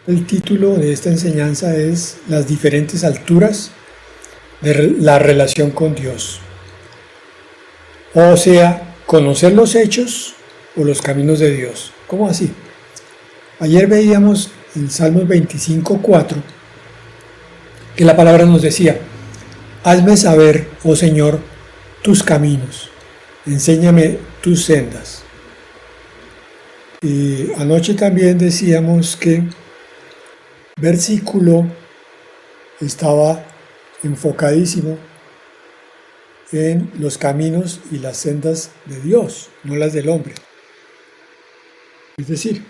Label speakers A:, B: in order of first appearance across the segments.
A: El título de esta enseñanza es Las diferentes alturas de la relación con Dios. O sea, conocer los hechos o los caminos de Dios. ¿Cómo así? Ayer veíamos en Salmos 25:4 que la palabra nos decía: hazme saber, oh Señor, tus caminos, enséñame tus sendas. Y anoche también decíamos que versículo estaba enfocadísimo en los caminos y las sendas de Dios, no las del hombre. Es decir,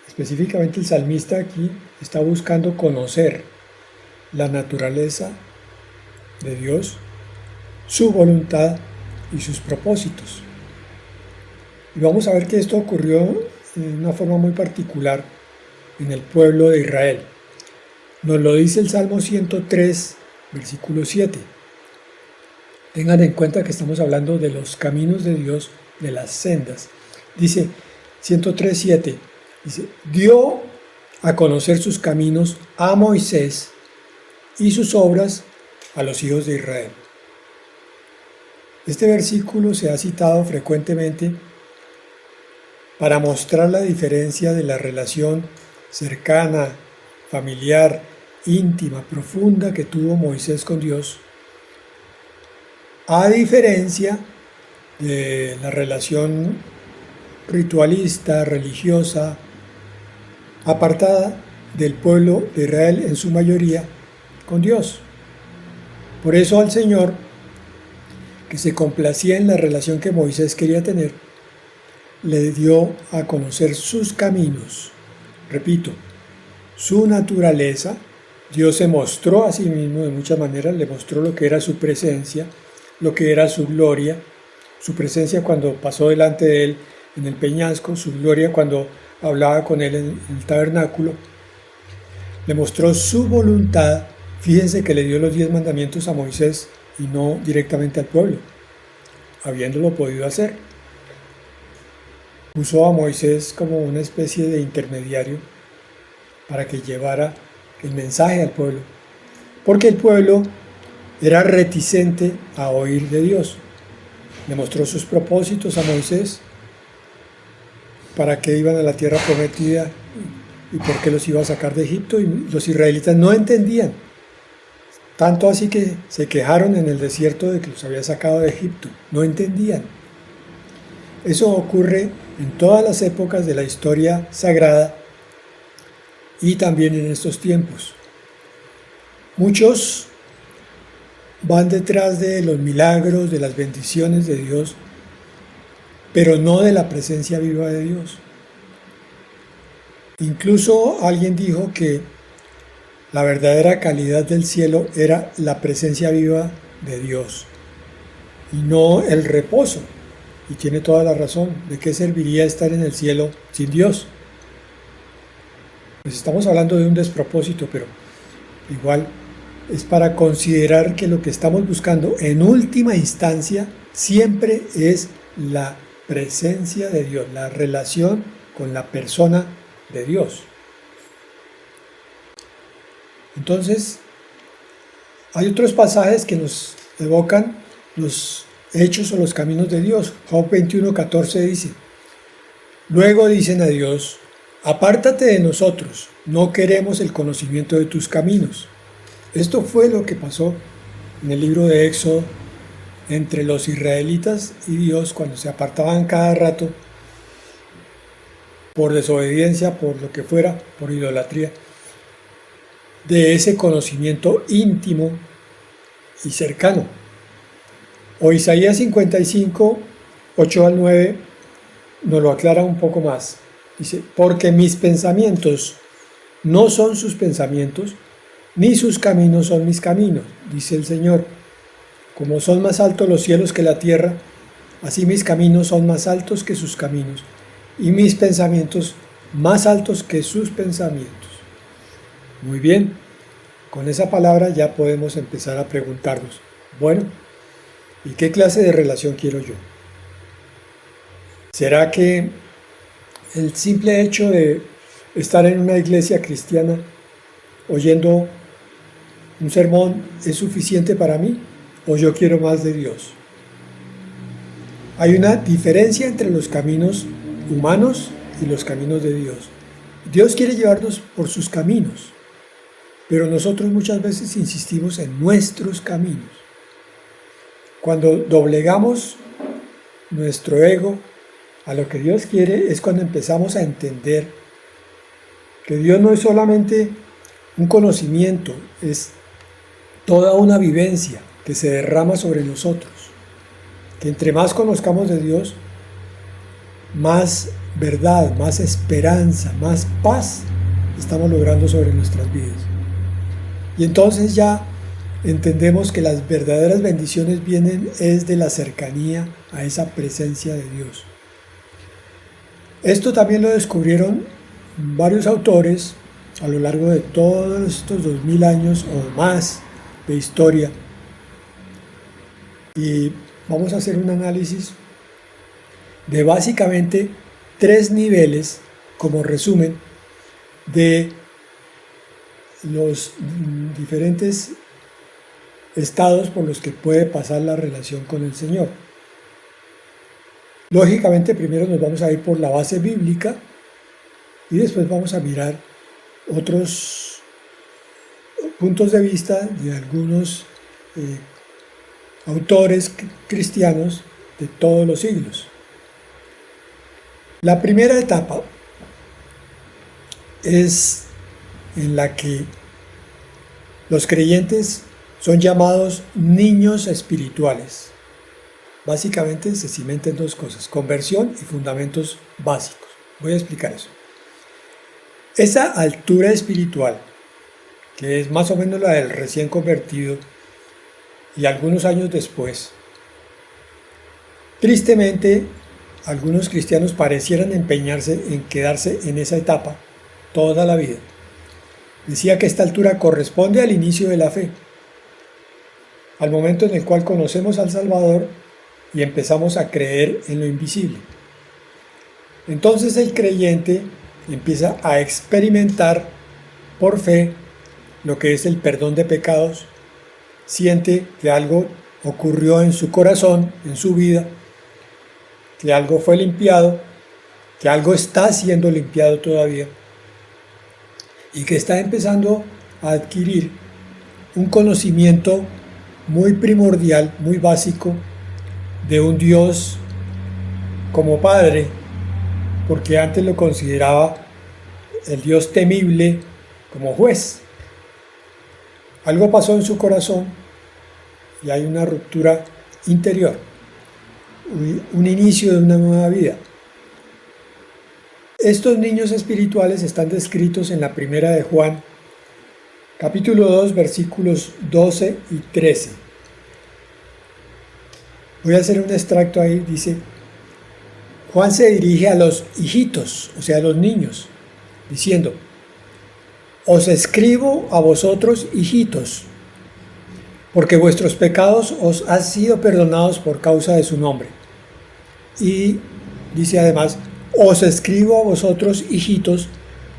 A: específicamente el salmista aquí está buscando conocer la naturaleza de Dios, su voluntad y sus propósitos. Y vamos a ver que esto ocurrió en una forma muy particular en el pueblo de Israel. Nos lo dice el Salmo 103, versículo 7. Tengan en cuenta que estamos hablando de los caminos de Dios, de las sendas. Dice 103:7, dice: dio a conocer sus caminos a Moisés y sus obras a los hijos de Israel. Este versículo se ha citado frecuentemente para mostrar la diferencia de la relación cercana, familiar, íntima, profunda que tuvo Moisés con Dios, a diferencia de la relación ritualista, religiosa, apartada del pueblo de Israel en su mayoría con Dios. Por eso al Señor, que se complacía en la relación que Moisés quería tener, le dio a conocer sus caminos. Repito, su naturaleza. Dios se mostró a sí mismo de muchas maneras, le mostró lo que era su presencia, lo que era su gloria, su presencia cuando pasó delante de él en el peñasco, su gloria cuando hablaba con él en el tabernáculo. Le mostró su voluntad. Fíjense que le dio los 10 mandamientos a Moisés y no directamente al pueblo, habiéndolo podido hacer. Usó a Moisés como una especie de intermediario para que llevara el mensaje al pueblo, porque el pueblo era reticente a oír de Dios. Le mostró sus propósitos a Moisés, para qué iban a la tierra prometida y por qué los iba a sacar de Egipto, y los israelitas no entendían, tanto así que se quejaron en el desierto de que los había sacado de Egipto, no entendían. Eso ocurre en todas las épocas de la historia sagrada y también en estos tiempos. Muchos van detrás de los milagros, de las bendiciones de Dios, pero no de la presencia viva de Dios. Incluso alguien dijo que la verdadera calidad del cielo era la presencia viva de Dios y no el reposo. Y tiene toda la razón. ¿De qué serviría estar en el cielo sin Dios? Pues estamos hablando de un despropósito, pero igual es para considerar que lo que estamos buscando en última instancia siempre es la presencia de Dios, la relación con la persona de Dios. Entonces, hay otros pasajes que nos evocan los hechos o los caminos de Dios. Job 21:14 dice: luego dicen a Dios: apártate de nosotros, no queremos el conocimiento de tus caminos. Esto fue lo que pasó en el libro de Éxodo entre los israelitas y Dios cuando se apartaban cada rato por desobediencia, por lo que fuera, por idolatría, de ese conocimiento íntimo y cercano. O Isaías 55, 8 al 9 nos lo aclara un poco más. Dice: porque mis pensamientos no son sus pensamientos, ni sus caminos son mis caminos, dice el Señor. Como son más altos los cielos que la tierra, así mis caminos son más altos que sus caminos, y mis pensamientos más altos que sus pensamientos. Muy bien, con esa palabra ya podemos empezar a preguntarnos: bueno, ¿y qué clase de relación quiero yo? ¿Será que el simple hecho de ¿Estar en una iglesia cristiana oyendo un sermón es suficiente para mí o yo quiero más de Dios? Hay una diferencia entre los caminos humanos y los caminos de Dios. Dios quiere llevarnos por sus caminos, pero nosotros muchas veces insistimos en nuestros caminos. Cuando doblegamos nuestro ego a lo que Dios quiere es cuando empezamos a entender que Dios no es solamente un conocimiento, es toda una vivencia que se derrama sobre nosotros. Que entre más conozcamos de Dios, más verdad, más esperanza, más paz estamos logrando sobre nuestras vidas. Y entonces ya entendemos que las verdaderas bendiciones vienen es de la cercanía a esa presencia de Dios. Esto también lo descubrieron varios autores a lo largo de todos estos 2000 años o más de historia. Y vamos a hacer un análisis de básicamente 3 niveles, como resumen, de los diferentes estados por los que puede pasar la relación con el Señor. Lógicamente, primero nos vamos a ir por la base bíblica y después vamos a mirar otros puntos de vista de algunos autores cristianos de todos los siglos. La primera etapa es en la que los creyentes son llamados niños espirituales. Básicamente se cimenta en 2 cosas: conversión y fundamentos básicos. Voy a explicar eso. Esa altura espiritual, que es más o menos la del recién convertido y algunos años después, tristemente, algunos cristianos parecieran empeñarse en quedarse en esa etapa toda la vida. Decía que esta altura corresponde al inicio de la fe, al momento en el cual conocemos al Salvador y empezamos a creer en lo invisible. Entonces el creyente empieza a experimentar por fe lo que es el perdón de pecados, siente que algo ocurrió en su corazón, en su vida, que algo fue limpiado, que algo está siendo limpiado todavía y que está empezando a adquirir un conocimiento muy primordial, muy básico de un Dios como Padre, porque antes lo consideraba el Dios temible como juez. Algo pasó en su corazón y hay una ruptura interior, un inicio de una nueva vida. Estos niños espirituales están descritos en la primera de Juan, capítulo 2, versículos 12 y 13. Voy a hacer un extracto ahí, dice: Juan se dirige a los hijitos, o sea, a los niños, diciendo: Os escribo a vosotros, hijitos, porque vuestros pecados os han sido perdonados por causa de su nombre. Y dice además: Os escribo a vosotros, hijitos,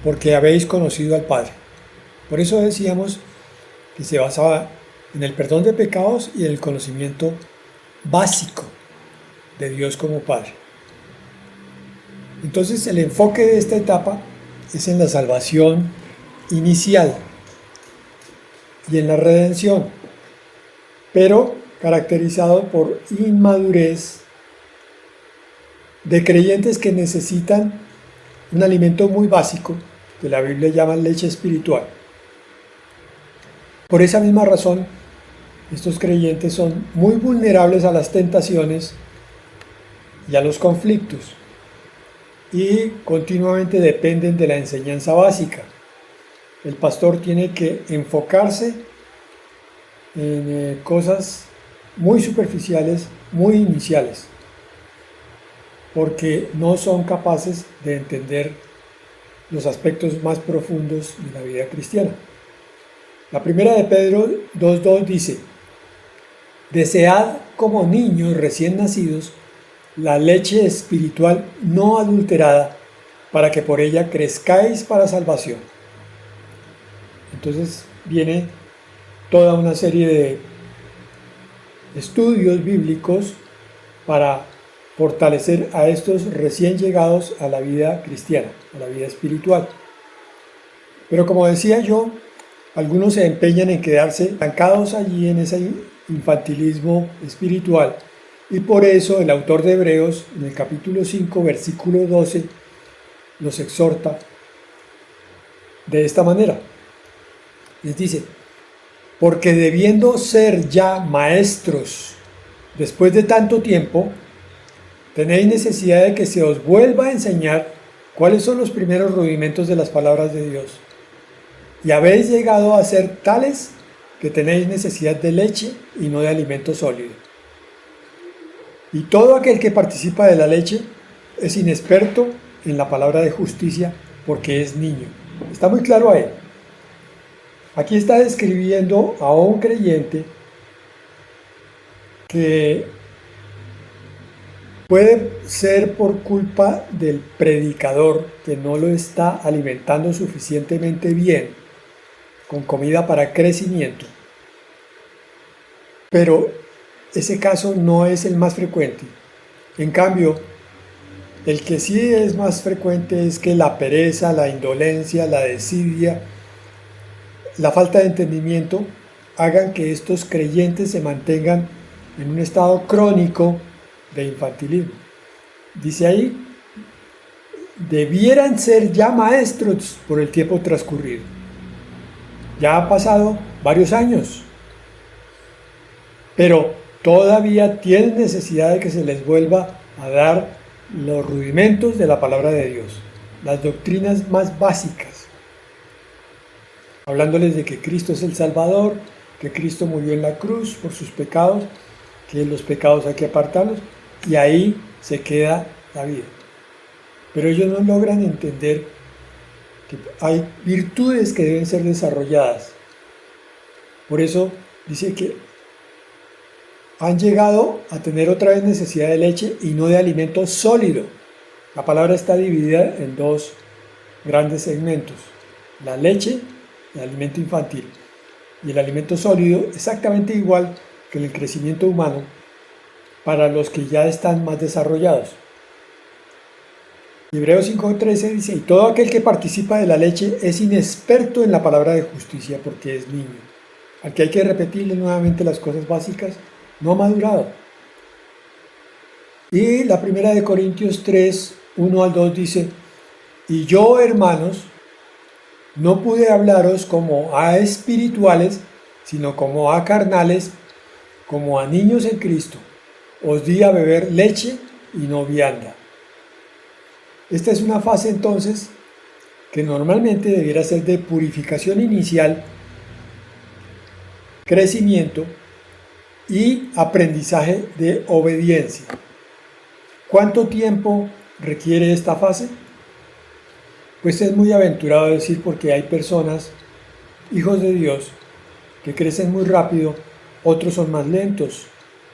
A: porque habéis conocido al Padre. Por eso decíamos que se basaba en el perdón de pecados y en el conocimiento básico de Dios como Padre. Entonces el enfoque de esta etapa es en la salvación inicial y en la redención, pero caracterizado por inmadurez de creyentes que necesitan un alimento muy básico que la Biblia llama leche espiritual. Por esa misma razón, estos creyentes son muy vulnerables a las tentaciones y a los conflictos y continuamente dependen de la enseñanza básica. El pastor tiene que enfocarse en cosas muy superficiales, muy iniciales, porque no son capaces de entender los aspectos más profundos de la vida cristiana. La primera de Pedro 2:2 dice: Desead como niños recién nacidos la leche espiritual no adulterada, para que por ella crezcáis para salvación. Entonces viene toda una serie de estudios bíblicos para fortalecer a estos recién llegados a la vida cristiana, a la vida espiritual. Pero como decía yo, algunos se empeñan en quedarse estancados allí en ese infantilismo espiritual, y por eso el autor de Hebreos, en el capítulo 5, versículo 12, los exhorta de esta manera. Les dice: porque debiendo ser ya maestros después de tanto tiempo, tenéis necesidad de que se os vuelva a enseñar cuáles son los primeros rudimentos de las palabras de Dios. Y habéis llegado a ser tales que tenéis necesidad de leche y no de alimento sólido. Y todo aquel que participa de la leche es inexperto en la palabra de justicia, porque es niño. Está muy claro ahí. Aquí está describiendo a un creyente que puede ser por culpa del predicador, que no lo está alimentando suficientemente bien con comida para crecimiento. Pero ese caso no es el más frecuente. En cambio, el que sí es más frecuente es que la pereza, la indolencia, la desidia, la falta de entendimiento hagan que estos creyentes se mantengan en un estado crónico de infantilismo. Dice ahí: debieran ser ya maestros por el tiempo transcurrido. Ya ha pasado varios años, pero todavía tienen necesidad de que se les vuelva a dar los rudimentos de la palabra de Dios, las doctrinas más básicas, hablándoles de que Cristo es el Salvador, que Cristo murió en la cruz por sus pecados, que los pecados hay que apartarlos, y ahí se queda la vida. Pero ellos no logran entender que hay virtudes que deben ser desarrolladas. Por eso dice que han llegado a tener otra vez necesidad de leche y no de alimento sólido. La palabra está dividida en dos grandes segmentos: la leche, el alimento infantil, y el alimento sólido, exactamente igual que el crecimiento humano, para los que ya están más desarrollados. Hebreos 5:13 dice: y todo aquel que participa de la leche es inexperto en la palabra de justicia, porque es niño. Al que hay que repetirle nuevamente las cosas básicas, no ha madurado. Y la primera de Corintios 3, 1 al 2 dice: y yo, hermanos, no pude hablaros como a espirituales, sino como a carnales, como a niños en Cristo. Os di a beber leche y no vianda. Esta es una fase entonces que normalmente debiera ser de purificación inicial, crecimiento y aprendizaje de obediencia. ¿Cuánto tiempo requiere esta fase? Pues es muy aventurado decir, porque hay personas, hijos de Dios, que crecen muy rápido, otros son más lentos.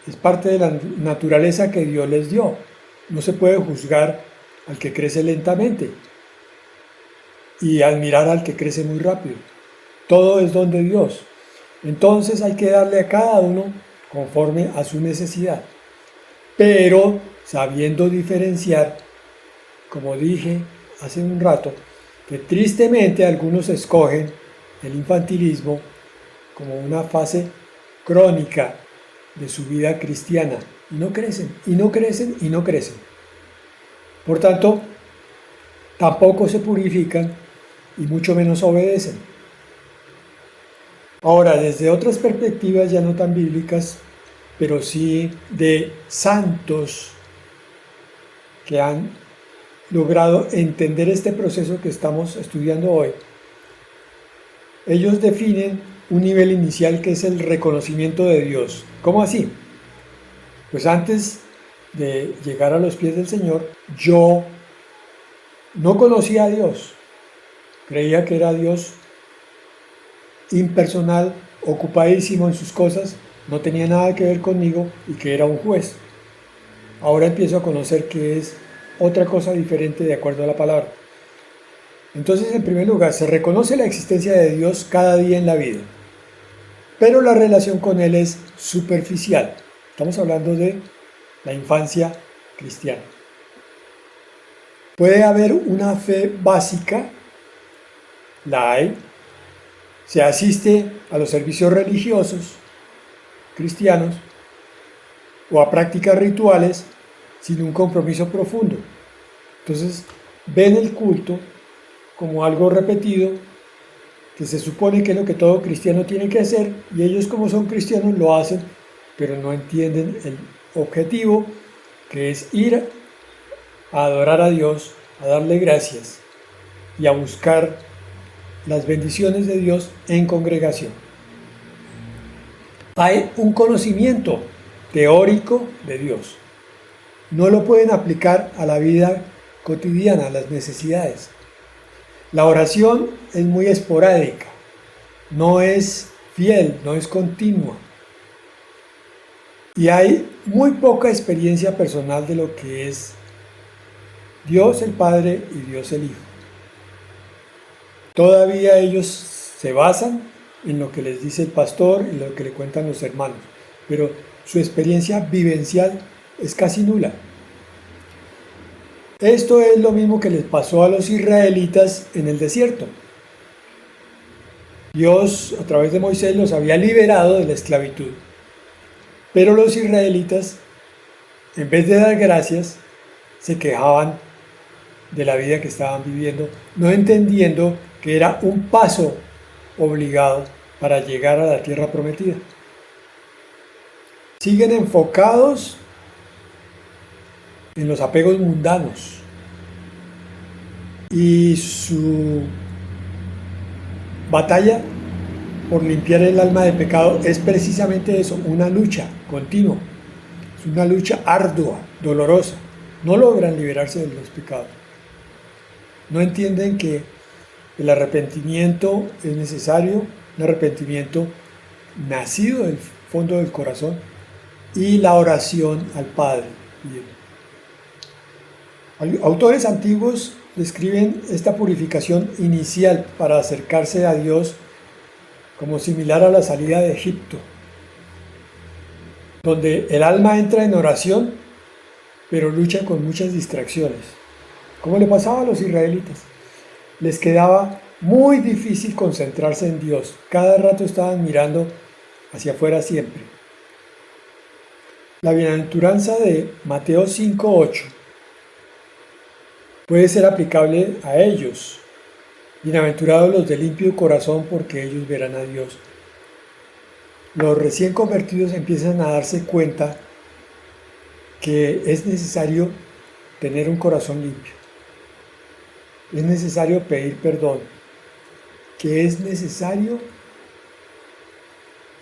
A: Es parte de la naturaleza que Dios les dio. No se puede juzgar al que crece lentamente y admirar al que crece muy rápido. Todo es don de Dios. Entonces hay que darle a cada uno conforme a su necesidad, pero sabiendo diferenciar, como dije hace un rato, que tristemente algunos escogen el infantilismo como una fase crónica de su vida cristiana, y no crecen, y no crecen, y no crecen. Por tanto, tampoco se purifican y mucho menos obedecen. Ahora, desde otras perspectivas ya no tan bíblicas, pero sí de santos que han logrado entender este proceso que estamos estudiando hoy, ellos definen un nivel inicial que es el reconocimiento de Dios. ¿Cómo así? Pues antes de llegar a los pies del Señor, yo no conocía a Dios. Creía que era Dios impersonal, ocupadísimo en sus cosas, no tenía nada que ver conmigo y que era un juez. Ahora empiezo a conocer que es otra cosa diferente de acuerdo a la palabra. Entonces, en primer lugar, se reconoce la existencia de Dios cada día en la vida, pero la relación con Él es superficial. Estamos hablando de la infancia cristiana. Puede haber una fe básica, la hay, se asiste a los servicios religiosos cristianos o a prácticas rituales sin un compromiso profundo. Entonces, ven el culto como algo repetido, que se supone que es lo que todo cristiano tiene que hacer, y ellos como son cristianos lo hacen, pero no entienden el objetivo, que es ir a adorar a Dios, a darle gracias y a buscar las bendiciones de Dios en congregación. Hay un conocimiento teórico de Dios. No lo pueden aplicar a la vida cotidiana, a las necesidades. La oración es muy esporádica, no es fiel, no es continua. Y hay muy poca experiencia personal de lo que es Dios el Padre y Dios el Hijo. Todavía ellos se basan en lo que les dice el pastor, en lo que le cuentan los hermanos, pero su experiencia vivencial es casi nula. Esto es lo mismo que les pasó a los israelitas en el desierto. Dios, a través de Moisés, los había liberado de la esclavitud, pero los israelitas, en vez de dar gracias, se quejaban de la vida que estaban viviendo, no entendiendo que era un paso obligado para llegar a la tierra prometida. Siguen enfocados en los apegos mundanos y su batalla por limpiar el alma de pecado es precisamente eso, una lucha continua, es una lucha ardua, dolorosa. No logran liberarse de los pecados. No entienden que el arrepentimiento es necesario, un arrepentimiento nacido del fondo del corazón, y la oración al Padre. Autores antiguos describen esta purificación inicial para acercarse a Dios como similar a la salida de Egipto, donde el alma entra en oración, pero lucha con muchas distracciones. Como le pasaba a los israelitas, les quedaba muy difícil concentrarse en Dios. Cada rato estaban mirando hacia afuera siempre. La bienaventuranza de Mateo 5:8 puede ser aplicable a ellos. Bienaventurados los de limpio corazón, porque ellos verán a Dios. Los recién convertidos empiezan a darse cuenta que es necesario tener un corazón limpio. Es necesario pedir perdón, que es necesario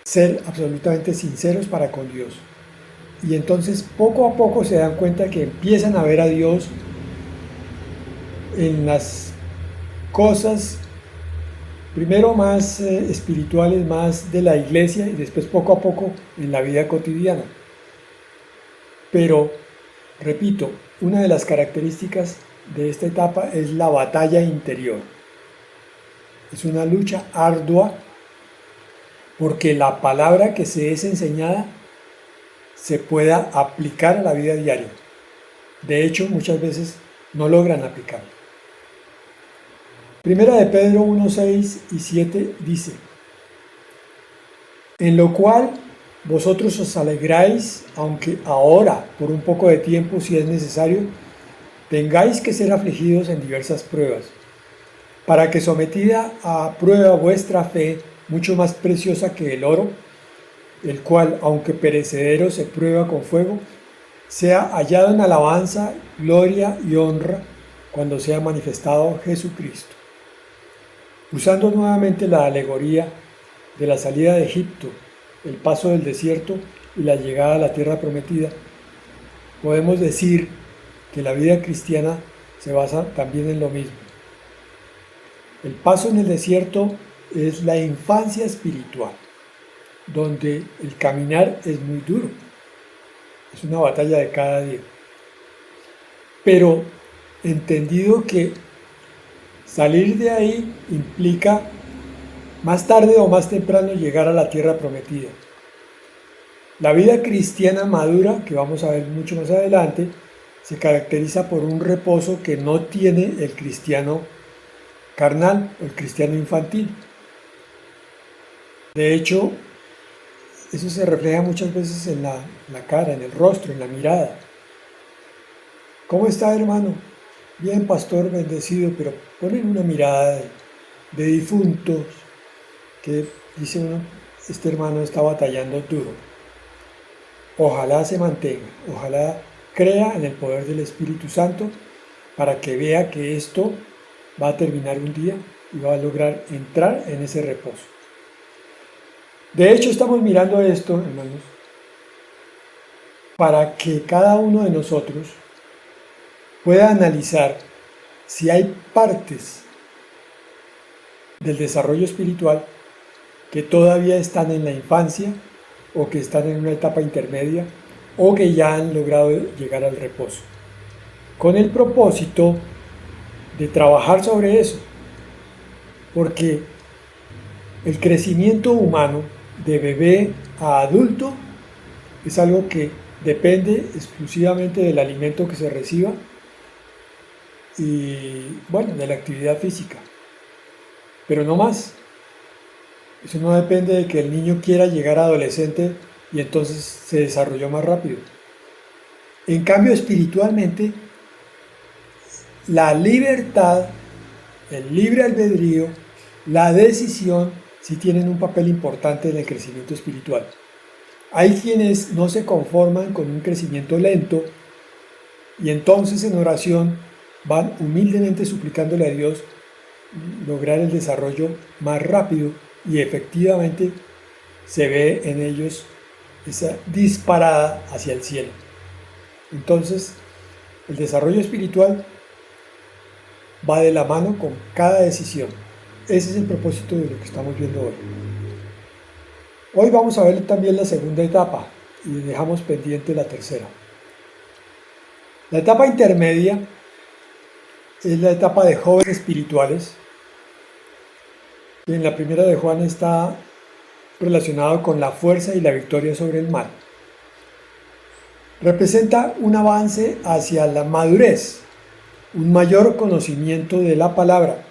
A: ser absolutamente sinceros para con Dios. Y entonces poco a poco se dan cuenta que empiezan a ver a Dios en las cosas, primero más espirituales, más de la iglesia, y después poco a poco en la vida cotidiana. Pero, repito, una de las características de esta etapa es la batalla interior. Es una lucha ardua porque la palabra que se es enseñada se pueda aplicar a la vida diaria. De hecho, muchas veces no logran aplicarla. Primera de Pedro 1:6 y 7 dice: en lo cual vosotros os alegráis, aunque ahora, por un poco de tiempo, si es necesario, tengáis que ser afligidos en diversas pruebas, para que sometida a prueba vuestra fe, mucho más preciosa que el oro, el cual, aunque perecedero, se prueba con fuego, sea hallado en alabanza, gloria y honra cuando sea manifestado Jesucristo. Usando nuevamente la alegoría de la salida de Egipto, el paso del desierto y la llegada a la tierra prometida, podemos decir que la vida cristiana se basa también en lo mismo. El paso en el desierto es la infancia espiritual, donde el caminar es muy duro, es una batalla de cada día. Pero entendido que Salir de ahí implica más tarde o más temprano llegar a la tierra prometida. La vida cristiana madura, que vamos a ver mucho más adelante, se caracteriza por un reposo que no tiene el cristiano carnal o el cristiano infantil. De hecho, eso se refleja muchas veces en la cara, en el rostro, en la mirada. ¿Cómo está, hermano? Bien, pastor, bendecido, pero ponen una mirada de difuntos que dice uno, este hermano está batallando duro. Ojalá se mantenga, ojalá crea en el poder del Espíritu Santo para que vea que esto va a terminar un día y va a lograr entrar en ese reposo. De hecho, estamos mirando esto, hermanos, para que cada uno de nosotros pueda analizar si hay partes del desarrollo espiritual que todavía están en la infancia o que están en una etapa intermedia o que ya han logrado llegar al reposo, con el propósito de trabajar sobre eso, porque el crecimiento humano de bebé a adulto es algo que depende exclusivamente del alimento que se reciba y, bueno, de la actividad física, pero no más. Eso no depende de que el niño quiera llegar a adolescente y entonces se desarrolló más rápido. En cambio, espiritualmente, la libertad, el libre albedrío, la decisión, sí tienen un papel importante en el crecimiento espiritual. Hay quienes no se conforman con un crecimiento lento y entonces en oración van humildemente suplicándole a Dios lograr el desarrollo más rápido y efectivamente se ve en ellos esa disparada hacia el cielo. Entonces, el desarrollo espiritual va de la mano con cada decisión. Ese es el propósito de lo que estamos viendo hoy. Hoy vamos a ver también la segunda etapa y dejamos pendiente la tercera. La etapa intermedia es la etapa de jóvenes espirituales. En la primera de Juan está relacionado con la fuerza y la victoria sobre el mal. Representa un avance hacia la madurez, un mayor conocimiento de la palabra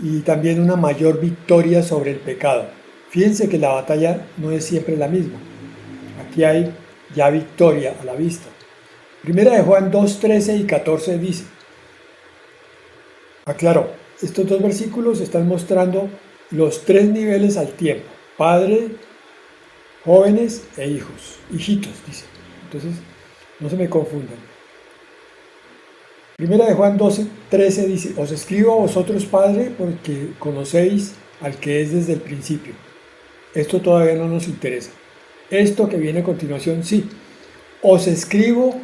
A: y también una mayor victoria sobre el pecado. Fíjense que la batalla no es siempre la misma. Aquí hay ya victoria a la vista. Primera de Juan 2, 13 y 14 dice, aclaro, estos dos versículos están mostrando los tres niveles al tiempo, padre, jóvenes e hijos, hijitos, dice. Entonces, no se me confundan. Primera de Juan 12, 13 dice, os escribo a vosotros, Padre, porque conocéis al que es desde el principio. Esto todavía no nos interesa. Esto que viene a continuación, sí. Os escribo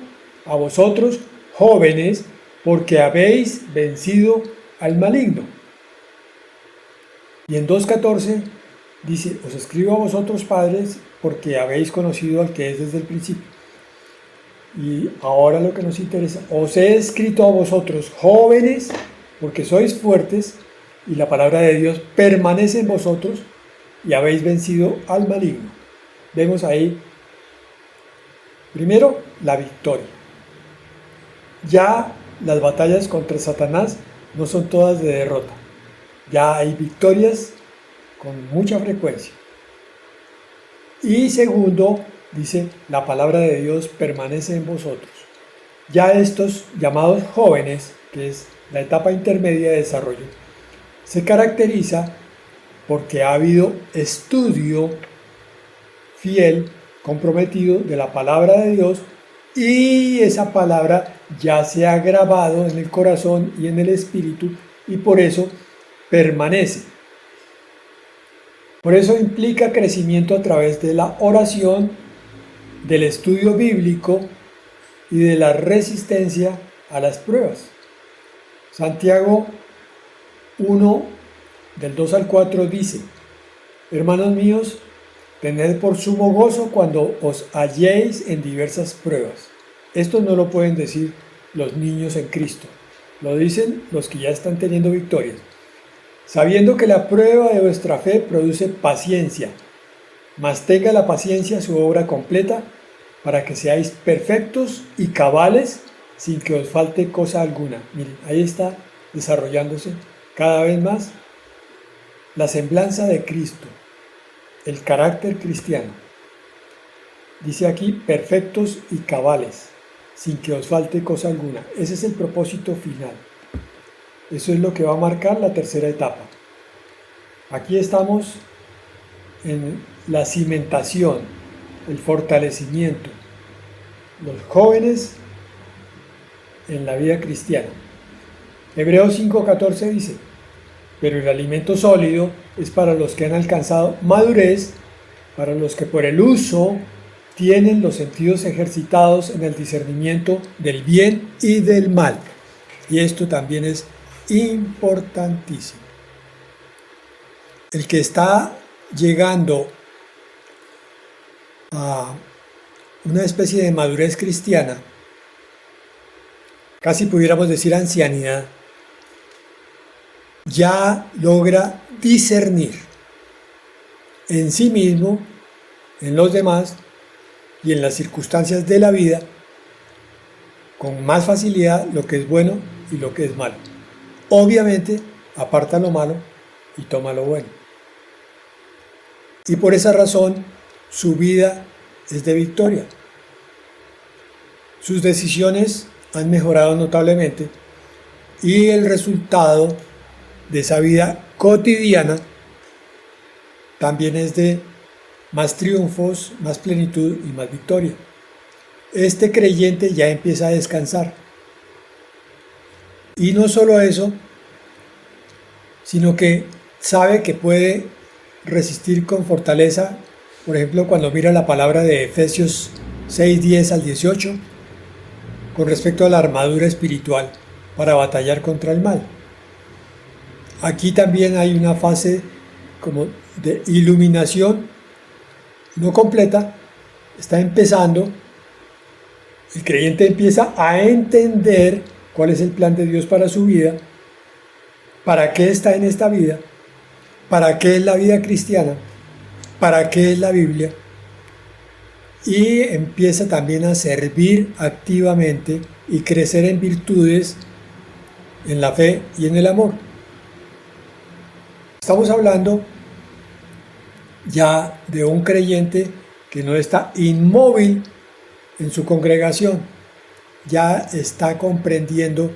A: a vosotros, jóvenes, porque habéis vencido al maligno. Y en 2.14 dice, os escribo a vosotros, padres, porque habéis conocido al que es desde el principio. Y ahora lo que nos interesa, os he escrito a vosotros, jóvenes, porque sois fuertes, y la palabra de Dios permanece en vosotros, y habéis vencido al maligno. Vemos ahí, primero, la victoria. Ya las batallas contra Satanás no son todas de derrota. Ya hay victorias con mucha frecuencia. Y segundo, dice, la palabra de Dios permanece en vosotros. Ya estos llamados jóvenes, que es la etapa intermedia de desarrollo, se caracteriza porque ha habido estudio fiel, comprometido de la palabra de Dios y esa palabra ya se ha grabado en el corazón y en el espíritu y por eso permanece. Por eso implica crecimiento a través de la oración, del estudio bíblico y de la resistencia a las pruebas. Santiago 1, del 2 al 4 dice, hermanos míos, tened por sumo gozo cuando os halléis en diversas pruebas. Esto no lo pueden decir los niños en Cristo. Lo dicen los que ya están teniendo victorias. Sabiendo que la prueba de vuestra fe produce paciencia, mas tenga la paciencia su obra completa, para que seáis perfectos y cabales, sin que os falte cosa alguna. Miren, ahí está desarrollándose cada vez más la semblanza de Cristo, el carácter cristiano. Dice aquí, perfectos y cabales, sin que os falte cosa alguna. Ese es el propósito final. Eso es lo que va a marcar la tercera etapa. Aquí estamos en la cimentación, el fortalecimiento. Los jóvenes en la vida cristiana. Hebreos 5:14 dice, pero el alimento sólido es para los que han alcanzado madurez, para los que por el uso tienen los sentidos ejercitados en el discernimiento del bien y del mal. Y esto también es importantísimo. El que está llegando a una especie de madurez cristiana, casi pudiéramos decir ancianidad, ya logra discernir en sí mismo, en los demás y en las circunstancias de la vida con más facilidad lo que es bueno y lo que es malo. Obviamente aparta lo malo y toma lo bueno. Y por esa razón su vida es de victoria. Sus decisiones han mejorado notablemente y el resultado de esa vida cotidiana también es de más triunfos, más plenitud y más victoria. Este creyente ya empieza a descansar. Y no solo eso, sino que sabe que puede resistir con fortaleza. Por ejemplo, cuando mira la palabra de Efesios 6:10 al 18, con respecto a la armadura espiritual para batallar contra el mal. Aquí también hay una fase como de iluminación, no completa, está empezando. El creyente empieza a entender cuál es el plan de Dios para su vida, para qué está en esta vida, para qué es la vida cristiana, para qué es la Biblia, y empieza también a servir activamente y crecer en virtudes, en la fe y en el amor. Estamos hablando ya de un creyente que no está inmóvil en su congregación, ya está comprendiendo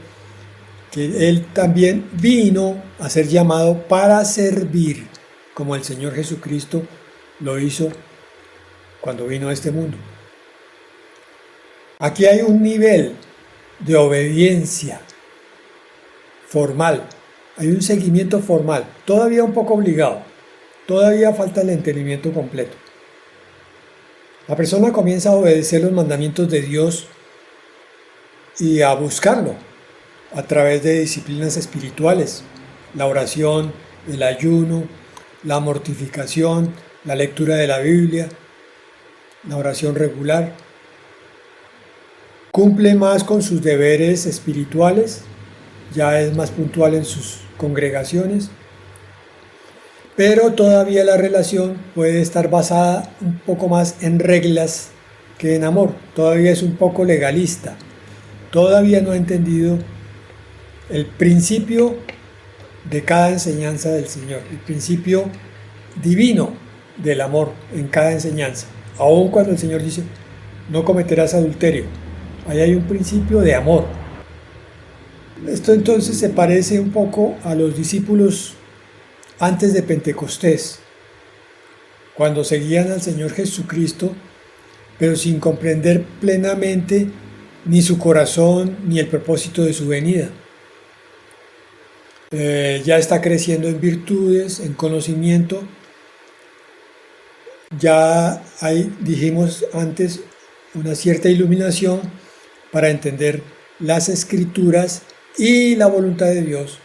A: que él también vino a ser llamado para servir, como el Señor Jesucristo lo hizo cuando vino a este mundo. Aquí hay un nivel de obediencia formal, hay un seguimiento formal, todavía un poco obligado, todavía falta el entendimiento completo. La persona comienza a obedecer los mandamientos de Dios y a buscarlo a través de disciplinas espirituales, la oración, el ayuno, la mortificación, la lectura de la Biblia, la oración regular. Cumple más con sus deberes espirituales, ya es más puntual en sus congregaciones, pero todavía la relación puede estar basada un poco más en reglas que en amor. Todavía es un poco legalista, todavía no ha entendido el principio de cada enseñanza del Señor, el principio divino del amor en cada enseñanza. Aun cuando el Señor dice, no cometerás adulterio, ahí hay un principio de amor. Esto entonces se parece un poco a los discípulos antes de Pentecostés, cuando seguían al Señor Jesucristo, pero sin comprender plenamente ni su corazón ni el propósito de su venida. Ya está creciendo en virtudes, en conocimiento. Ya hay, dijimos antes, una cierta iluminación para entender las Escrituras y la voluntad de Dios.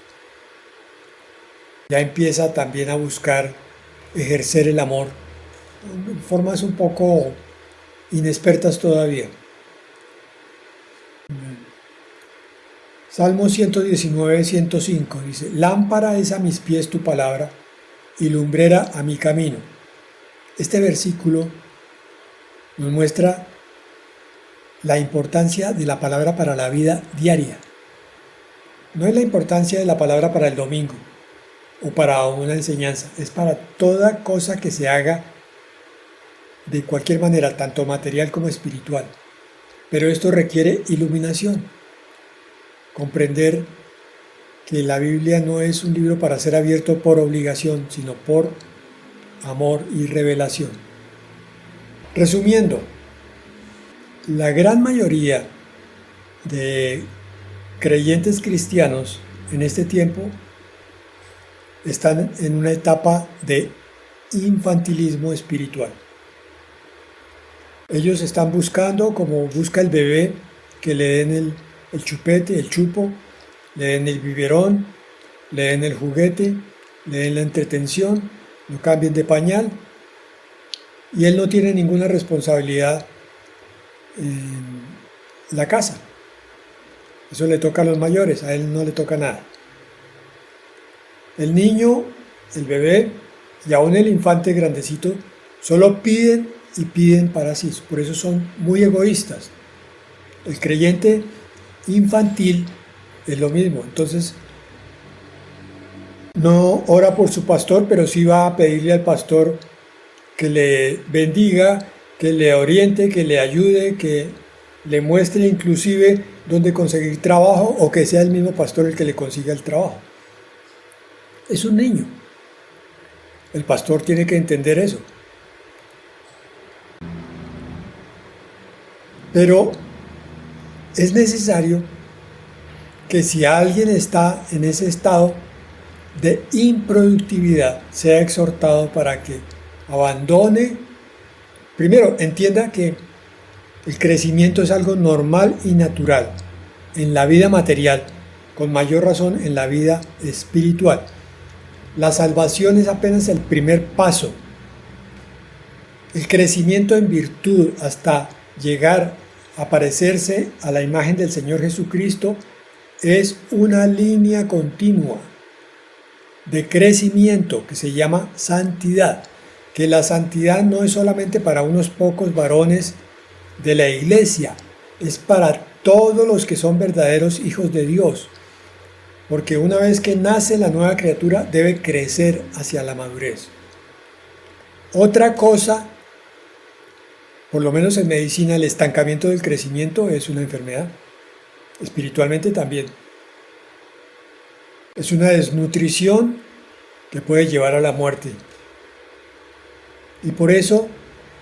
A: Ya empieza también a buscar ejercer el amor en formas un poco inexpertas todavía. Salmo 119, 105 dice: Lámpara es a mis pies tu palabra y lumbrera a mi camino. Este versículo nos muestra la importancia de la palabra para la vida diaria. No es la importancia de la palabra para el domingo o para una enseñanza, es para toda cosa que se haga de cualquier manera, tanto material como espiritual. Pero esto requiere iluminación, comprender que la Biblia no es un libro para ser abierto por obligación, sino por amor y revelación. Resumiendo, la gran mayoría de creyentes cristianos en este tiempo están en una etapa de infantilismo espiritual. Ellos están buscando, como busca el bebé, que le den el chupete, el chupo, le den el biberón, le den el juguete, le den la entretención, lo cambien de pañal, y él no tiene ninguna responsabilidad en la casa. Eso le toca a los mayores, a él no le toca nada. El niño, el bebé y aún el infante grandecito solo piden y piden para sí, por eso son muy egoístas. El creyente infantil es lo mismo, entonces no ora por su pastor, pero sí va a pedirle al pastor que le bendiga, que le oriente, que le ayude, que le muestre inclusive dónde conseguir trabajo o que sea el mismo pastor el que le consiga el trabajo. Es un niño. El pastor tiene que entender eso. Pero es necesario que si alguien está en ese estado de improductividad, sea exhortado para que abandone. Primero, entienda que el crecimiento es algo normal y natural en la vida material, con mayor razón en la vida espiritual. La salvación es apenas el primer paso. El crecimiento en virtud hasta llegar a parecerse a la imagen del Señor Jesucristo es una línea continua de crecimiento que se llama santidad, que la santidad no es solamente para unos pocos varones de la iglesia, es para todos los que son verdaderos hijos de Dios, porque una vez que nace la nueva criatura debe crecer hacia la madurez. Otra cosa, por lo menos en medicina, el estancamiento del crecimiento es una enfermedad, espiritualmente también. Es una desnutrición que puede llevar a la muerte. Y por eso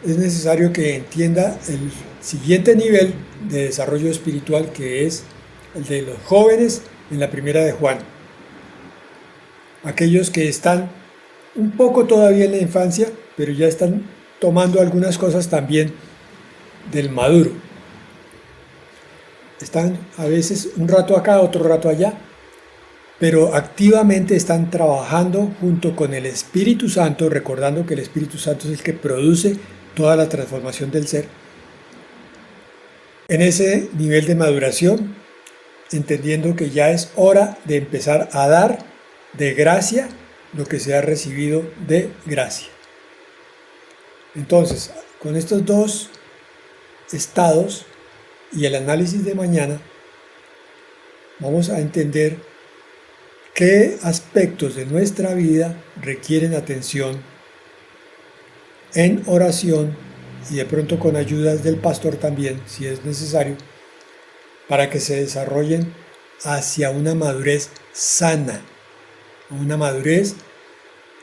A: es necesario que entienda el siguiente nivel de desarrollo espiritual, que es el de los jóvenes en la primera de Juan. Aquellos que están un poco todavía en la infancia, pero ya están tomando algunas cosas también del maduro. Están a veces un rato acá, otro rato allá, pero activamente están trabajando junto con el Espíritu Santo, recordando que el Espíritu Santo es el que produce toda la transformación del ser. En ese nivel de maduración, entendiendo que ya es hora de empezar a dar de gracia lo que se ha recibido de gracia. Entonces, con estos dos estados y el análisis de mañana, vamos a entender qué aspectos de nuestra vida requieren atención en oración y de pronto con ayudas del pastor también, si es necesario, para que se desarrollen hacia una madurez sana, una madurez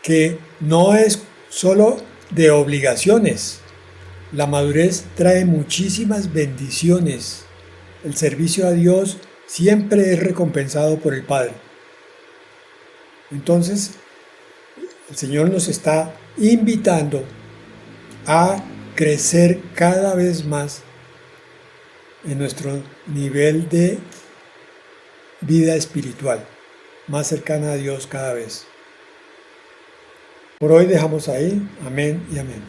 A: que no es solo de obligaciones. La madurez trae muchísimas bendiciones. El servicio a Dios siempre es recompensado por el Padre. Entonces, el Señor nos está invitando a crecer cada vez más en nuestro nivel de vida espiritual, más cercana a Dios cada vez. Por hoy dejamos ahí. Amén y amén.